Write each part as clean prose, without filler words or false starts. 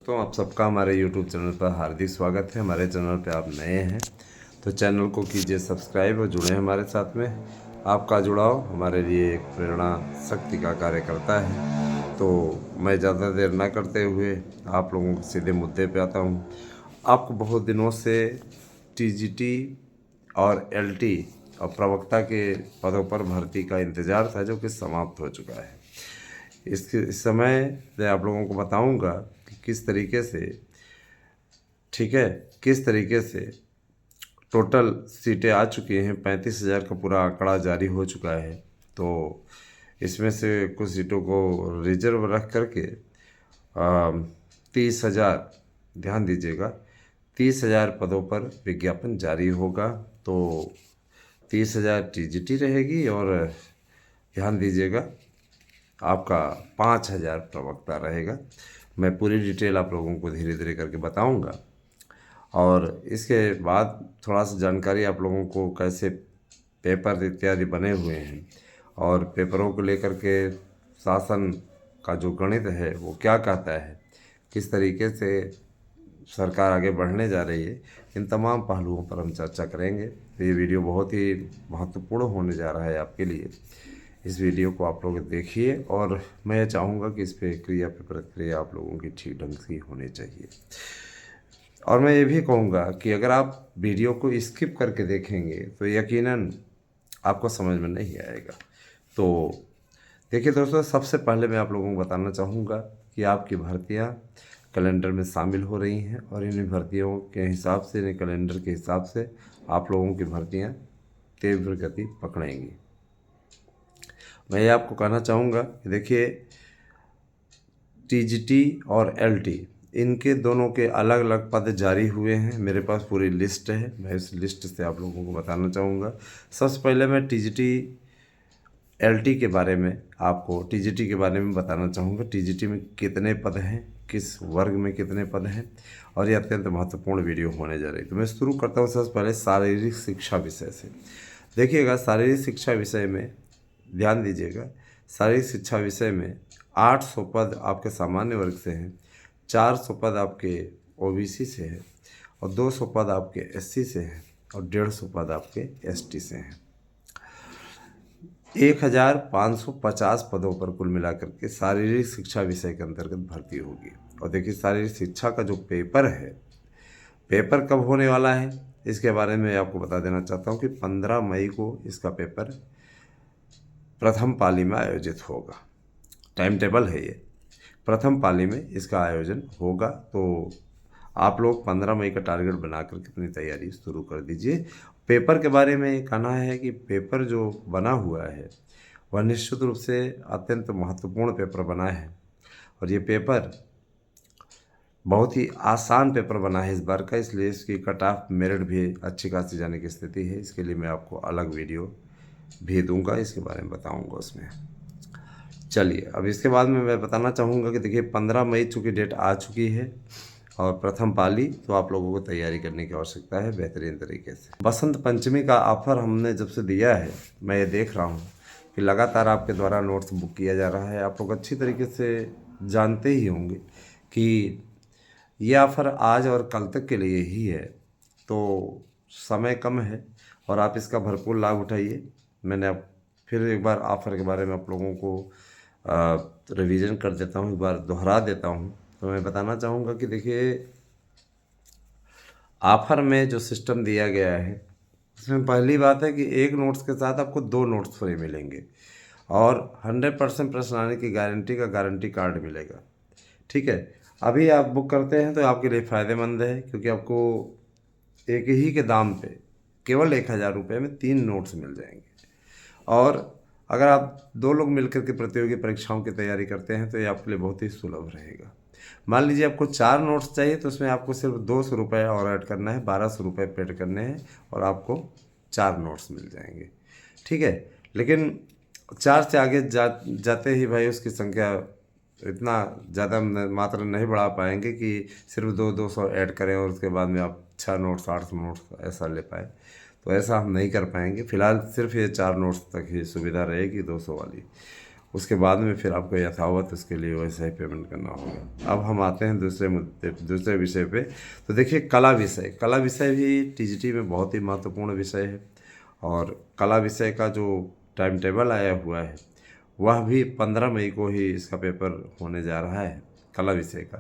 तो आप सबका हमारे YouTube चैनल पर हार्दिक स्वागत है। हमारे चैनल पे आप नए हैं तो चैनल को कीजिए सब्सक्राइब और जुड़े हमारे साथ में। आपका जुड़ाव हमारे लिए एक प्रेरणा शक्ति का कार्य करता है। तो मैं ज़्यादा देर ना करते हुए आप लोगों के सीधे मुद्दे पे आता हूँ। आपको बहुत दिनों से TGT और LT और प्रवक्ता के पदों पर भर्ती का इंतज़ार था, जो कि समाप्त हो चुका है। इस समय मैं आप लोगों को बताऊंगा कि किस तरीके से, ठीक है, किस तरीके से टोटल सीटें आ चुकी हैं। 35,000 का पूरा आंकड़ा जारी हो चुका है। तो इसमें से कुछ सीटों को रिजर्व रख करके 30,000, ध्यान दीजिएगा, 30,000 पदों पर विज्ञापन जारी होगा। तो 30,000 TGT रहेगी और ध्यान दीजिएगा आपका 5,000 प्रवक्ता रहेगा। मैं पूरी डिटेल आप लोगों को धीरे धीरे करके बताऊंगा और इसके बाद थोड़ा सा जानकारी आप लोगों को कैसे पेपर इत्यादि बने हुए हैं और पेपरों को लेकर के शासन का जो गणित है वो क्या कहता है, किस तरीके से सरकार आगे बढ़ने जा रही है, इन तमाम पहलुओं पर हम चर्चा करेंगे। तो ये वीडियो बहुत ही महत्वपूर्ण होने जा रहा है आपके लिए। इस वीडियो को आप लोग देखिए और मैं ये चाहूँगा कि इस पर क्रिया पे प्रतिक्रिया आप लोगों की ठीक ढंग से होनी चाहिए। और मैं ये भी कहूँगा कि अगर आप वीडियो को स्किप करके देखेंगे तो यकीनन आपको समझ में नहीं आएगा। तो देखिए दोस्तों, सबसे पहले मैं आप लोगों को बताना चाहूँगा कि आपकी भर्तियाँ कैलेंडर में शामिल हो रही हैं और इन भर्तियों के हिसाब से, इन कैलेंडर के हिसाब से आप लोगों की भर्तियाँ तीव्र गति पकड़ेंगी। मैं ये आपको कहना चाहूँगा कि देखिए, TGT और LT, इनके दोनों के अलग अलग पद जारी हुए हैं। मेरे पास पूरी लिस्ट है, मैं इस लिस्ट से आप लोगों को बताना चाहूँगा। सबसे पहले मैं TGT LT के बारे में आपको TGT के बारे में बताना चाहूँगा। TGT में कितने पद हैं, किस वर्ग में कितने पद हैं, और ये अत्यंत महत्वपूर्ण वीडियो होने जा रही है। तो मैं शुरू करता हूँ सबसे पहले शारीरिक शिक्षा विषय से। देखिएगा, शारीरिक शिक्षा विषय में ध्यान दीजिएगा, शारीरिक शिक्षा विषय में 800 पद आपके सामान्य वर्ग से हैं, 400 पद आपके OBC से हैं और 200 पद आपके SC से हैं और 150 पद आपके ST से हैं। 1,550 पदों पर कुल मिलाकर के शारीरिक शिक्षा विषय के अंतर्गत भर्ती होगी। और देखिए, शारीरिक शिक्षा का जो पेपर है, पेपर कब होने वाला है इसके बारे में आपको बता देना चाहता हूँ कि 15 मई को इसका पेपर प्रथम पाली में आयोजित होगा। टाइम टेबल है ये, प्रथम पाली में इसका आयोजन होगा। तो आप लोग 15 मई का टारगेट बनाकर अपनी तैयारी शुरू कर दीजिए। पेपर के बारे में कहना है कि पेपर जो बना हुआ है वह निश्चित रूप से अत्यंत महत्वपूर्ण पेपर बना है और ये पेपर बहुत ही आसान पेपर बना है इस बार का, इसलिए इसकी कट ऑफ मेरिट भी अच्छी खासी जाने की स्थिति है। इसके लिए मैं आपको अलग वीडियो भी दूंगा, इसके बारे में बताऊंगा उसमें। चलिए, अब इसके बाद में मैं बताना चाहूँगा कि देखिए, 15 मई चूँकि डेट आ चुकी है और प्रथम पाली, तो आप लोगों को तैयारी करने की आवश्यकता है बेहतरीन तरीके से। बसंत पंचमी का ऑफर हमने जब से दिया है, मैं ये देख रहा हूँ कि लगातार आपके द्वारा नोट्स बुक किया जा रहा है। आप लोग अच्छी तरीके से जानते ही होंगे कि ये ऑफ़र आज और कल तक के लिए ही है, तो समय कम है और आप इसका भरपूर लाभ उठाइए। मैंने अब फिर एक बार ऑफ़र के बारे में आप लोगों को रिवीजन कर देता हूँ, एक बार दोहरा देता हूँ। तो मैं बताना चाहूँगा कि देखिए, ऑफ़र में जो सिस्टम दिया गया है उसमें पहली बात है कि एक नोट्स के साथ आपको 2 नोट्स फ्री मिलेंगे और 100% प्रश्न आने की गारंटी का गारंटी कार्ड मिलेगा। ठीक है, अभी आप बुक करते हैं तो आपके लिए फ़ायदेमंद है, क्योंकि आपको एक ही के दाम पे केवल 1,000 रुपये में 3 नोट्स मिल जाएंगे। और अगर आप 2 लोग मिलकर के प्रतियोगी परीक्षाओं की तैयारी करते हैं तो ये आपके लिए बहुत ही सुलभ रहेगा। मान लीजिए आपको 4 नोट्स चाहिए तो उसमें आपको सिर्फ 200 रुपये और ऐड करना है, 1200 रुपये पेड करने हैं और आपको 4 नोट्स मिल जाएंगे। ठीक है, लेकिन 4 से आगे जाते ही भाई उसकी संख्या इतना ज़्यादा मात्रा नहीं बढ़ा पाएंगे कि सिर्फ 200 ऐड करें और उसके बाद में आप 6 नोट्स 8 नोट्स ऐसा ले पाए। तो ऐसा हम नहीं कर पाएंगे। फ़िलहाल सिर्फ ये 4 नोट्स तक ही सुविधा रहेगी 200 वाली। उसके बाद में फिर आपको यथावत उसके लिए वैसा ही पेमेंट करना होगा। अब हम आते हैं दूसरे विषय पे। तो देखिए कला विषय भी टीजीटी में बहुत ही महत्वपूर्ण विषय है। और कला विषय का जो टाइम टेबल आया हुआ है वह भी 15 मई को ही इसका पेपर होने जा रहा है, कला विषय का।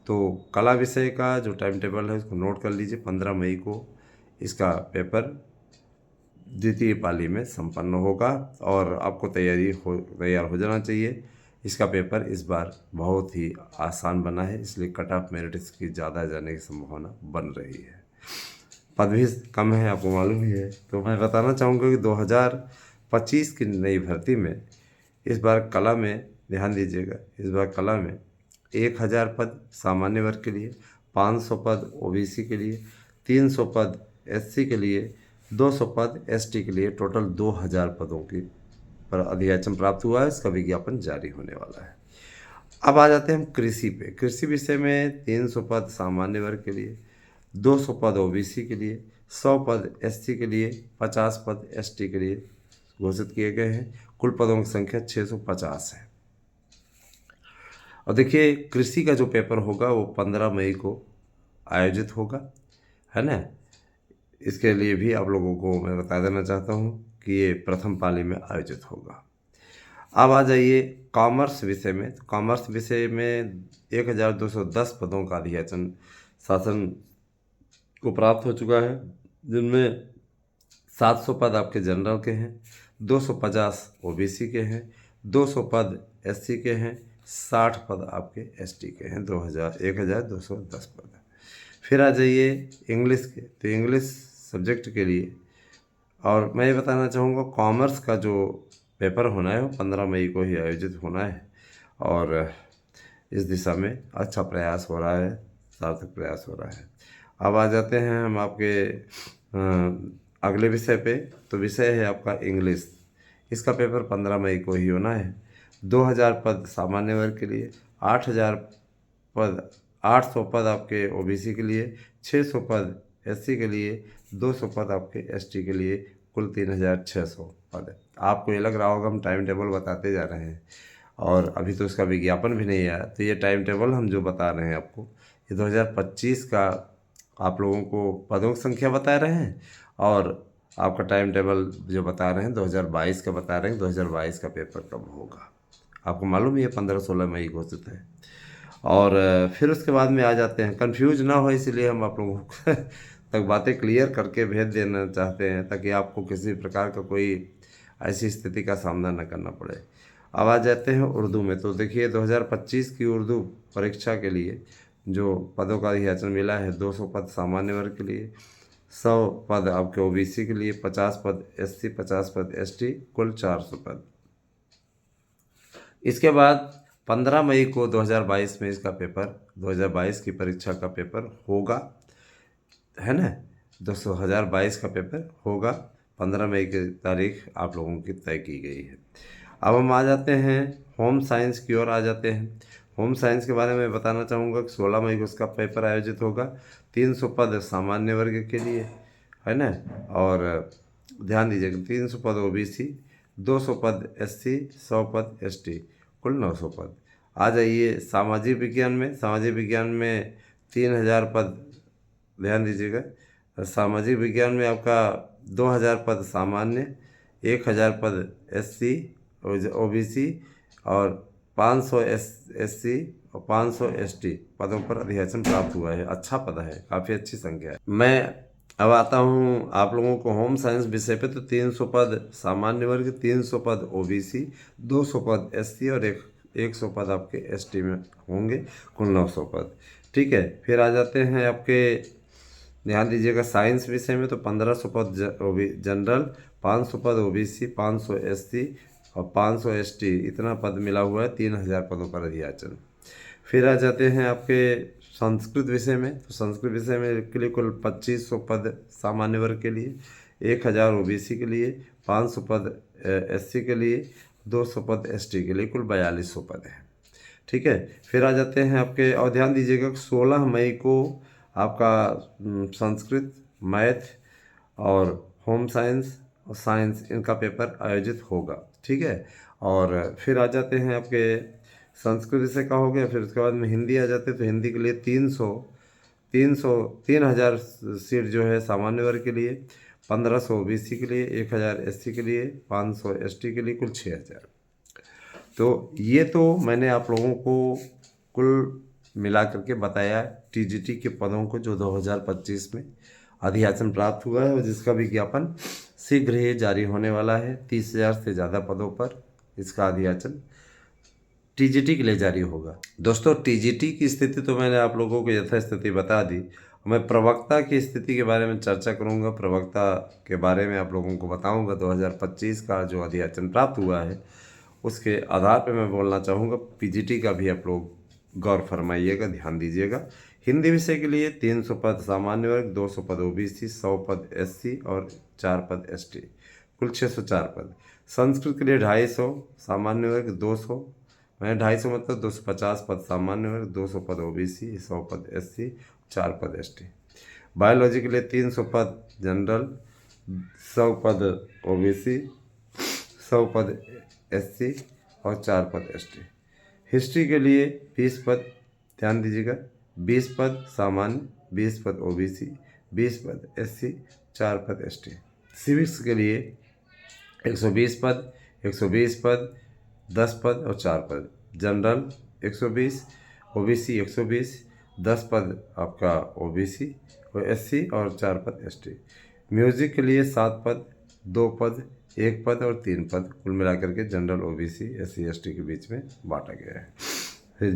तो कला विषय का जो टाइम टेबल है उसको नोट कर लीजिए। 15 मई को इसका पेपर द्वितीय पाली में संपन्न होगा और आपको तैयार हो जाना चाहिए। इसका पेपर इस बार बहुत ही आसान बना है, इसलिए कट ऑफ मेरिट इसकी ज़्यादा जाने की संभावना बन रही है। पद भी कम है, आपको मालूम ही है। तो मैं बताना चाहूँगा कि 2025 की नई भर्ती में इस बार कला में ध्यान दीजिएगा, इस बार कला में 1000 पद सामान्य वर्ग के लिए, 500 पद ओबीसी के लिए, 300 पद एससी के लिए, 200 पद एसटी के लिए, टोटल 2000 पदों की पर अधियाचन प्राप्त हुआ है। इसका विज्ञापन जारी होने वाला है। अब आ जाते हैं हम कृषि पे। कृषि विषय में 300 पद सामान्य वर्ग के लिए, 200 पद ओबीसी के लिए, 100 पद एससी के लिए, 50 पद एसटी के लिए घोषित किए गए हैं। कुल पदों की संख्या 650 है। और देखिए कृषि का जो पेपर होगा वो 15 मई को आयोजित होगा, है ना। इसके लिए भी आप लोगों को मैं बता देना चाहता हूँ कि ये प्रथम पाली में आयोजित होगा। अब आ जाइए कॉमर्स विषय में। तो कॉमर्स विषय में 1210 पदों का अधियाचन शासन को प्राप्त हो चुका है, जिनमें 700 पद आपके जनरल के हैं, 250 ओबीसी के हैं, 200 पद एससी के हैं, 60 पद आपके एसटी के हैं, 1210 पद। फिर आ जाइए इंग्लिश के। तो इंग्लिश सब्जेक्ट के लिए और मैं ये बताना चाहूँगा कॉमर्स का जो पेपर होना है वो 15 मई को ही आयोजित होना है और इस दिशा में अच्छा प्रयास हो रहा है, सार्थक प्रयास हो रहा है। अब आ जाते हैं हम आपके अगले विषय पे। तो विषय है आपका इंग्लिश। इसका पेपर 15 मई को ही होना है। 2000 पद सामान्य वर्ग के लिए, 800 पद आपके ओबीसी के लिए, 600 पद एससी के लिए, 200 पद आपके एसटी के लिए, कुल 3600 पद है। आपको ये लग रहा होगा हम टाइम टेबल बताते जा रहे हैं और अभी तो उसका विज्ञापन भी नहीं आया। तो ये टाइम टेबल हम जो बता रहे हैं आपको, ये 2025 का आप लोगों को पदों की संख्या बता रहे हैं और आपका टाइम टेबल जो बता रहे हैं 2022 का बता रहे हैं। 2022 का पेपर कब होगा आपको मालूम ही है, 15-16 मई घोषित है। और फिर उसके बाद में आ जाते हैं, कंफ्यूज ना हो इसलिए हम आप लोगों को तक बातें क्लियर करके भेज देना चाहते हैं ताकि आपको किसी प्रकार का कोई ऐसी स्थिति का सामना न करना पड़े। अब आ जाते हैं उर्दू में। तो देखिए 2025 की उर्दू परीक्षा के लिए जो पदों का अधियाचन मिला है, 200 पद सामान्य वर्ग के लिए, 100 पद आपके ओबीसी के लिए, 50 पद एससी, 50 पद एसटी, कुल 400 पद। इसके बाद 15 मई को 2022 में इसका पेपर 2022 की परीक्षा का पेपर होगा, है ना। 2022 का पेपर होगा। 15 मई की तारीख आप लोगों की तय की गई है। अब हम आ जाते हैं होम साइंस की ओर आ जाते हैं। होम साइंस के बारे में बताना चाहूँगा कि 16 मई को उसका पेपर आयोजित होगा। 300 पद सामान्य वर्ग के लिए, है ना। और ध्यान दीजिएगा 300 पद ओबीसी, 200 पद एससी, 100 पद एसटी, कुल 900 पद। आ जाइए सामाजिक विज्ञान में। सामाजिक विज्ञान में 3000 पद, ध्यान दीजिएगा। सामाजिक विज्ञान में आपका 2000 पद सामान्य, 1000 पद एससी ओबीसी और 500 एससी और 500 एसटी पदों पर अधियाचन प्राप्त हुआ है। अच्छा पद है, काफ़ी अच्छी संख्या है। मैं अब आता हूँ आप लोगों को होम साइंस विषय पे। तो 300 पद सामान्य वर्ग, 300 पद ओबीसी, 200 पद एससी और 100 पद आपके एसटी में होंगे, कुल 900 पद। ठीक है। फिर आ जाते हैं आपके, ध्यान दीजिएगा साइंस विषय में। तो 1500 पद जनरल, 500 पद ओबीसी, 500 एससी और 500 एसटी, इतना पद मिला हुआ है। 3000 पदों पर अधियाचन। फिर आ जाते हैं आपके संस्कृत विषय में। तो संस्कृत विषय में के लिए कुल 2500 पद सामान्य वर्ग के लिए, 1000 ओबीसी के लिए, 500 पद एससी के लिए, 200 पद एसटी के लिए, कुल 4200 पद हैं। ठीक है। फिर आ जाते हैं आपके, और ध्यान दीजिएगा 16 मई को आपका संस्कृत, मैथ और होम साइंस और साइंस इनका पेपर आयोजित होगा। ठीक है। और फिर आ जाते हैं आपके संस्कृत विषय का हो गया। फिर उसके बाद में हिंदी आ जाते हैं, तो हिंदी के लिए 3,000 सीट जो है सामान्य वर्ग के लिए, 1,500 ओबीसी के लिए, 1,000 एससी के लिए, 500 एसटी के लिए, कुल 6,000। तो ये तो मैंने आप लोगों को कुल मिला करके बताया टीजीटी के पदों को जो 2025 में अधियाचन प्राप्त हुआ है और जिसका विज्ञापन शीघ्र ही जारी होने वाला है। 30,000 से ज़्यादा पदों पर इसका अधियाचन टीजीटी के लिए जारी होगा। दोस्तों, टीजीटी की स्थिति तो मैंने आप लोगों को यथास्थिति बता दी। मैं प्रवक्ता की स्थिति के बारे में चर्चा करूंगा। प्रवक्ता के बारे में आप लोगों को बताऊंगा। 2025 का जो अधियाचन प्राप्त हुआ है उसके आधार पर मैं बोलना चाहूँगा। पीजीटी का भी आप लोग गौर फरमाइएगा, ध्यान दीजिएगा। हिंदी विषय के लिए 300 पद सामान्य वर्ग, 200 पद ओबीसी, 100 पद एससी और 4 पद एसटी, कुल 604 पद। संस्कृत के लिए 250 सामान्य वर्ग, 200 मैं 250 मतलब 250 पद सामान्य वर्ग, 200 पद ओबीसी, 100 पद एससी, 4 पद एसटी। बायोलॉजी के लिए 300 पद जनरल, 100 पद ओबीसी, 100 पद एससी और 4 पद एसटी। हिस्ट्री के लिए 20 पद, ध्यान दीजिएगा, 20 पद सामान्य, 20 पद ओबीसी, 20 पद एससी, 4 पद एसटी। सिविक्स के लिए 120 पद, 120 पद, 10 पद और 4 पद। जनरल 120, ओबीसी 120, 10 पद आपका ओबीसी और एससी और 4 पद एसटी। म्यूजिक के लिए 7 पद, 2 पद, 1 पद और 3 पद, कुल मिलाकर के जनरल, ओबीसी, एससी, एसटी के बीच में बांटा गया है। फिर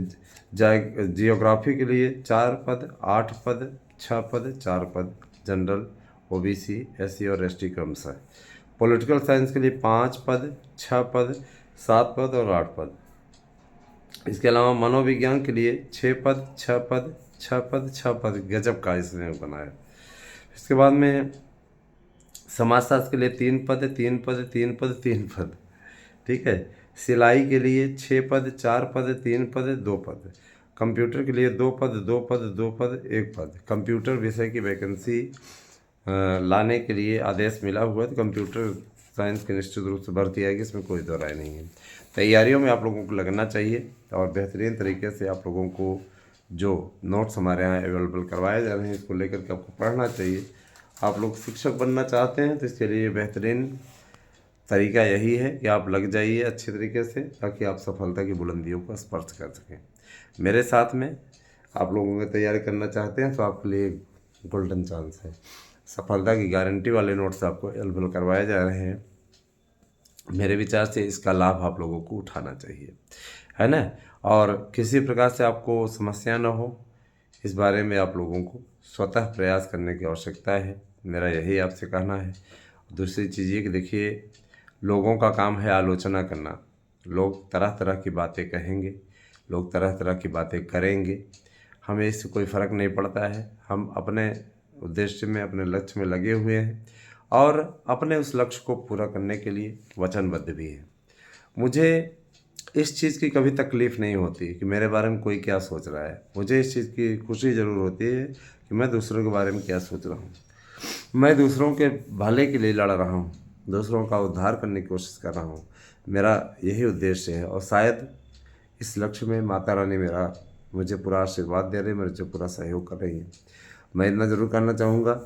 जियोग्राफी के लिए 4 पद, 8 पद, 6 पद, 4 पद, जनरल, ओबीसी, एससी और एसटी क्रमशः। पॉलिटिकल साइंस के लिए 5 पद, 6 पद, 7 पद और 8 पद। इसके अलावा मनोविज्ञान के लिए 6 पद, 6 पद, 6 पद, 6 पद, गजब का इसने बनाया। इसके बाद में समाजशास्त्र के लिए 3 पद, 3 पद, 3 पद, 3 पद, ठीक है। सिलाई के लिए 6 पद, 4 पद, 3 पद, 2 पद। कंप्यूटर के लिए 2 पद, 2 पद, 2 पद, 1 पद। कंप्यूटर विषय की वैकेंसी लाने के लिए आदेश मिला हुआ है, तो कंप्यूटर साइंस की निश्चित रूप से भर्ती आएगी, इसमें कोई दो राय नहीं है। तैयारियों में आप लोगों को लगना चाहिए और बेहतरीन तरीके से आप लोगों को जो नोट्स हमारे यहाँ अवेलेबल करवाए जा रहे हैं इसको लेकर के आपको पढ़ना चाहिए। आप लोग शिक्षक बनना चाहते हैं तो इसके लिए बेहतरीन तरीका यही है कि आप लग जाइए अच्छे तरीके से, ताकि आप सफलता की बुलंदियों को स्पर्श कर सकें। मेरे साथ में आप लोगों की तैयारी करना चाहते हैं तो आपके लिए गोल्डन चांस है। सफलता की गारंटी वाले नोट्स आपको अवेलेबल करवाए जा रहे हैं। मेरे विचार से इसका लाभ आप लोगों को उठाना चाहिए, है ना। और किसी प्रकार से आपको समस्या ना हो, इस बारे में आप लोगों को स्वतः प्रयास करने की आवश्यकता है, मेरा यही आपसे कहना है। दूसरी चीज़ ये कि देखिए, लोगों का काम है आलोचना करना। लोग तरह तरह की बातें कहेंगे, लोग तरह तरह की बातें करेंगे, हमें इससे कोई फ़र्क नहीं पड़ता है। हम अपने उद्देश्य में, अपने लक्ष्य में लगे हुए हैं और अपने उस लक्ष्य को पूरा करने के लिए वचनबद्ध भी हैं। मुझे इस चीज़ की कभी तकलीफ़ नहीं होती कि मेरे बारे में कोई क्या सोच रहा है। मुझे इस चीज़ की खुशी ज़रूर होती है कि मैं दूसरों के बारे में क्या सोच रहा हूँ। मैं दूसरों के भले के लिए लड़ रहा हूँ, दूसरों का उद्धार करने की कोशिश कर रहा हूँ। मेरा यही उद्देश्य है और शायद इस लक्ष्य में माता रानी मुझे पूरा आशीर्वाद दे रही है, मुझे पूरा सहयोग कर रही है। मैं इतना ज़रूर करना चाहूँगा,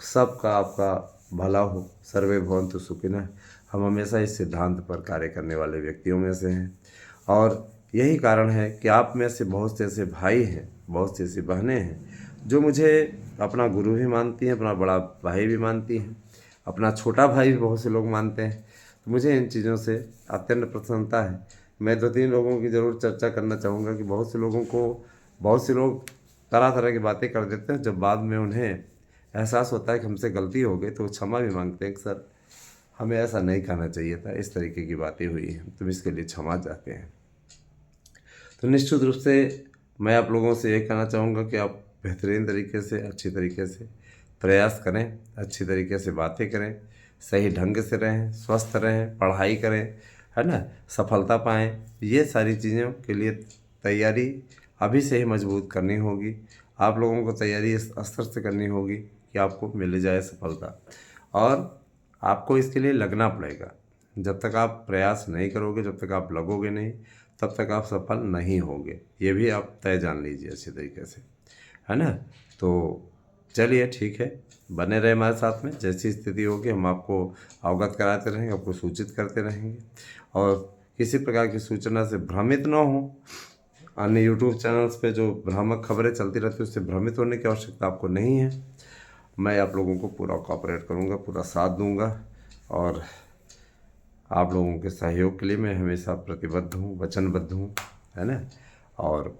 सबका आपका भला हो, सर्वे भवन्तु सुखिनः। हम हमेशा इस सिद्धांत पर कार्य करने वाले व्यक्तियों में से हैं और यही कारण है कि आप में से बहुत से ऐसे भाई हैं, बहुत सी ऐसी बहनें हैं जो मुझे अपना गुरु भी मानती हैं, अपना बड़ा भाई भी मानती हैं, अपना छोटा भाई भी बहुत से लोग मानते हैं। तो मुझे इन चीज़ों से अत्यंत प्रसन्नता है। मैं 2-3 लोगों की ज़रूर चर्चा करना चाहूँगा कि बहुत से लोग तरह तरह की बातें कर देते हैं। जब बाद में उन्हें एहसास होता है कि हमसे गलती हो गई तो वो क्षमा भी मांगते हैं कि सर हमें ऐसा नहीं कहना चाहिए था, इस तरीके की बातें हुई हैं, तो इसके लिए क्षमा चाहते हैं। तो निश्चित रूप से मैं आप लोगों से ये कहना चाहूँगा कि आप बेहतरीन तरीके से, अच्छी तरीके से प्रयास करें, अच्छी तरीके से बातें करें, सही ढंग से रहें, स्वस्थ रहें, पढ़ाई करें, है ना, सफलता पाएँ। ये सारी चीज़ों के लिए तैयारी अभी से ही मजबूत करनी होगी। आप लोगों को तैयारी इस स्तर से करनी होगी कि आपको मिल जाए सफलता, और आपको इसके लिए लगना पड़ेगा। जब तक आप प्रयास नहीं करोगे, जब तक आप लगोगे नहीं, तब तक आप सफल नहीं होगे। ये भी आप तय जान लीजिए अच्छे तरीके से, है ना। तो चलिए ठीक है, बने रहे हमारे साथ में। जैसी स्थिति होगी हम आपको अवगत कराते रहेंगे, आपको सूचित करते रहेंगे। और किसी प्रकार की सूचना से भ्रमित ना हो। अन्य यूट्यूब चैनल्स पे जो भ्रामक खबरें चलती रहती है उससे भ्रमित होने की आवश्यकता आपको नहीं है। मैं आप लोगों को पूरा कोऑपरेट करूँगा, पूरा साथ दूंगा, और आप लोगों के सहयोग के लिए मैं हमेशा प्रतिबद्ध हूँ, वचनबद्ध हूँ, है ना। और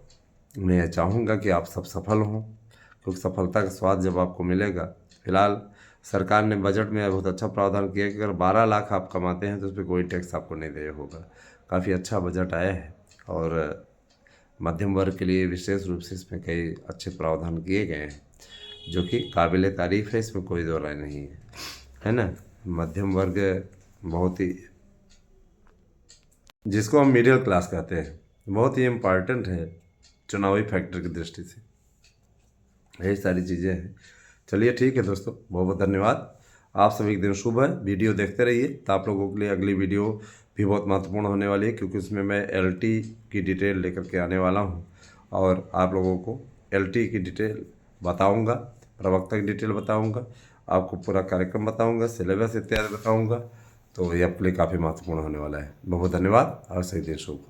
मैं चाहूँगा कि आप सब सफल हों, क्योंकि सफलता का स्वाद जब आपको मिलेगा। फिलहाल सरकार ने बजट में बहुत अच्छा प्रावधान किया कि अगर 12 लाख आप कमाते हैं तो उस पर कोई टैक्स आपको नहीं देना होगा। काफ़ी अच्छा बजट आया है, और मध्यम वर्ग के लिए विशेष रूप से इसमें कई अच्छे प्रावधान किए गए हैं, जो कि काबिल तारीफ़ है, इसमें कोई दो राय नहीं है ना। मध्यम वर्ग बहुत ही, जिसको हम मिडिल क्लास कहते हैं, बहुत ही इम्पॉर्टेंट है चुनावी फैक्टर की दृष्टि से। यही सारी चीज़ें हैं। चलिए ठीक है दोस्तों, बहुत बहुत धन्यवाद। आप सभी के दिन शुभ है। वीडियो देखते रहिए, तो आप लोगों के लिए अगली वीडियो भी बहुत महत्वपूर्ण होने वाली है, क्योंकि उसमें मैं LT की डिटेल लेकर के आने वाला हूँ, और आप लोगों को LT की डिटेल बताऊँगा, प्रवक्ता की डिटेल बताऊँगा, आपको पूरा कार्यक्रम बताऊँगा, सिलेबस इत्यादि बताऊँगा। तो ये आपके लिए काफ़ी महत्वपूर्ण होने वाला है। बहुत बहुत धन्यवाद और सही दिन शुभ।